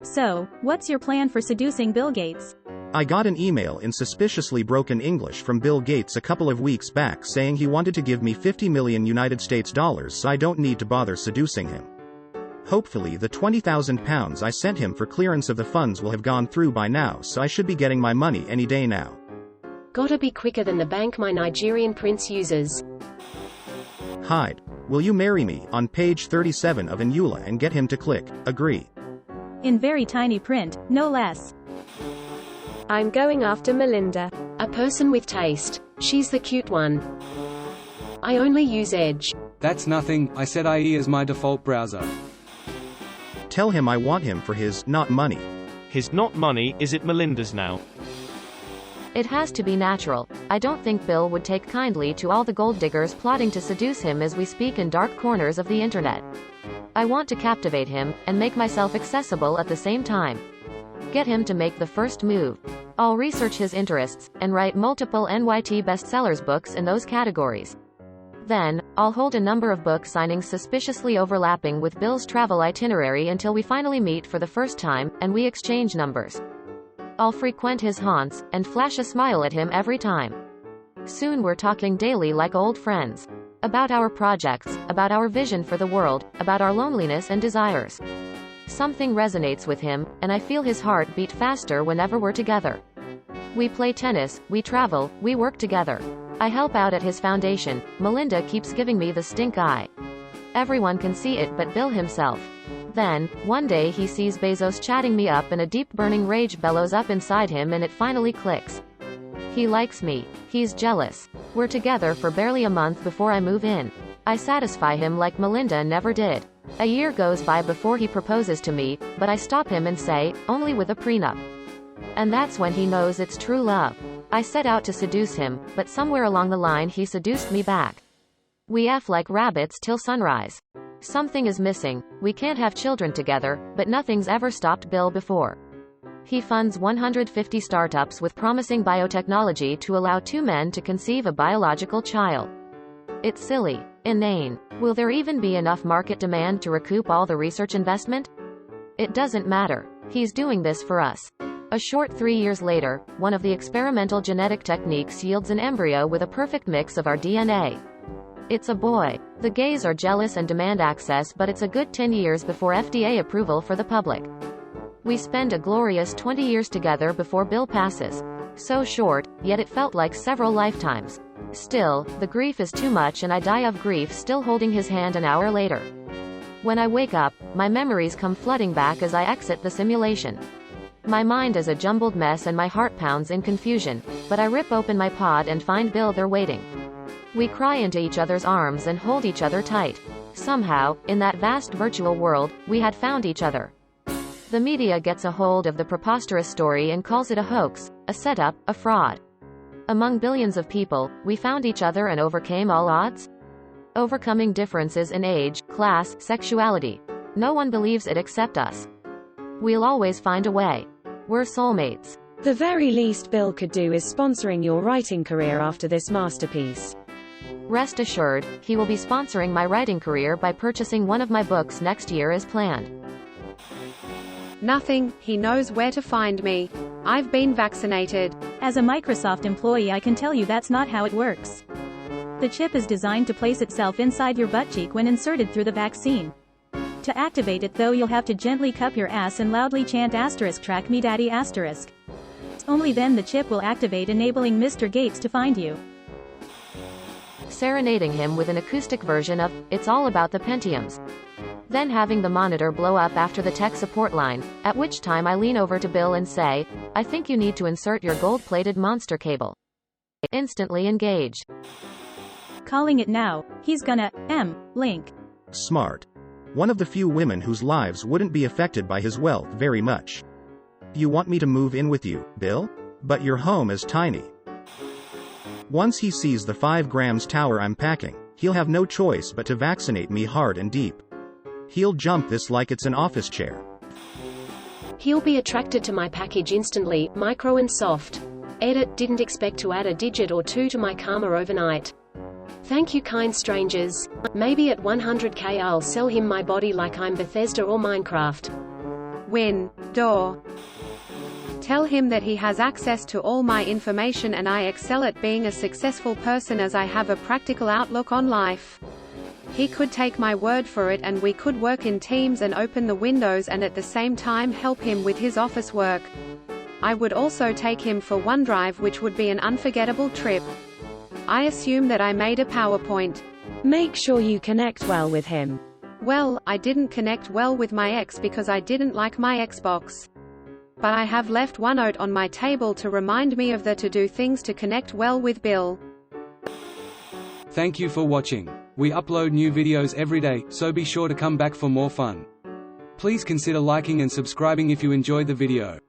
So, what's your plan for seducing Bill Gates? I got an email in suspiciously broken English from Bill Gates a couple of weeks back saying he wanted to give me 50 million United States dollars so I don't need to bother seducing him. Hopefully the 20,000 pounds I sent him for clearance of the funds will have gone through by now, so I should be getting my money any day now. Gotta be quicker than the bank my Nigerian prince uses. Hide. Will you marry me on page 37 of Anula and get him to click agree? In very tiny print, no less. I'm going after Melinda. A person with taste. She's the cute one. I only use Edge. That's nothing, I set IE as my default browser. Tell him I want him for his not money. His not money, is it Melinda's now? It has to be natural. I don't think Bill would take kindly to all the gold diggers plotting to seduce him as we speak in dark corners of the internet. I want to captivate him, and make myself accessible at the same time. Get him to make the first move. I'll research his interests, and write multiple NYT bestsellers books in those categories. Then, I'll hold a number of book signings suspiciously overlapping with Bill's travel itinerary until we finally meet for the first time, and we exchange numbers. I'll frequent his haunts, and flash a smile at him every time. Soon we're talking daily like old friends. About our projects, about our vision for the world, about our loneliness and desires. Something resonates with him, and I feel his heart beat faster whenever we're together. We play tennis, we travel, we work together. I help out at his foundation. Melinda keeps giving me the stink eye. Everyone can see it but Bill himself. Then, one day he sees Bezos chatting me up and a deep burning rage bellows up inside him and it finally clicks. He likes me. He's jealous. We're together for barely a month before I move in. I satisfy him like Melinda never did. A year goes by before he proposes to me, but I stop him and say, only with a prenup. And that's when he knows it's true love. I set out to seduce him, but somewhere along the line he seduced me back. We F like rabbits till sunrise. Something is missing. We can't have children together, but nothing's ever stopped Bill before. He funds 150 startups with promising biotechnology to allow two men to conceive a biological child. It's silly. Inane. Will there even be enough market demand to recoup all the research investment? It doesn't matter. He's doing this for us. A short 3 years later, one of the experimental genetic techniques yields an embryo with a perfect mix of our DNA. It's a boy. The gays are jealous and demand access, but it's a good 10 years before FDA approval for the public. We spend a glorious 20 years together before Bill passes. So short, yet it felt like several lifetimes. Still, the grief is too much and I die of grief still holding his hand an hour later. When I wake up, my memories come flooding back as I exit the simulation. My mind is a jumbled mess and my heart pounds in confusion, but I rip open my pod and find Bill there waiting. We cry into each other's arms and hold each other tight. Somehow, in that vast virtual world, we had found each other. The media gets a hold of the preposterous story and calls it a hoax, a setup, a fraud. Among billions of people, we found each other and overcame all odds? Overcoming differences in age, class, sexuality. No one believes it except us. We'll always find a way. We're soulmates. The very least Bill could do is sponsoring your writing career after this masterpiece. Rest assured, he will be sponsoring my writing career by purchasing one of my books next year as planned. Nothing, he knows where to find me. I've been vaccinated. As a Microsoft employee, I can tell you that's not how it works. The chip is designed to place itself inside your butt cheek when inserted through the vaccine. To activate it though, you'll have to gently cup your ass and loudly chant *track me daddy**. Only then the chip will activate, enabling Mr. Gates to find you. Serenading him with an acoustic version of It's All About the Pentiums. Then having the monitor blow up after the tech support line, at which time I lean over to Bill and say, I think you need to insert your gold-plated monster cable. Instantly engaged. Calling it now. He's gonna, link. Smart. One of the few women whose lives wouldn't be affected by his wealth very much. You want me to move in with you, Bill? But your home is tiny. Once he sees the 5 grams tower I'm packing, he'll have no choice but to vaccinate me hard and deep. He'll jump this like it's an office chair. He'll be attracted to my package instantly, micro and soft. Edit, didn't expect to add a digit or two to my karma overnight. Thank you, kind strangers. Maybe at 100K I'll sell him my body like I'm Bethesda or Minecraft. Win. door. Tell him that he has access to all my information and I excel at being a successful person as I have a practical outlook on life. He could take my word for it and we could work in teams and open the windows and at the same time help him with his office work. I would also take him for OneDrive, which would be an unforgettable trip. I assume that I made a PowerPoint. Make sure you connect well with him. Well, I didn't connect well with my ex because I didn't like my Xbox. But I have left OneNote on my table to remind me of the to-do things to connect well with Bill. Thank you for watching. We upload new videos every day, so be sure to come back for more fun. Please consider liking and subscribing if you enjoyed the video.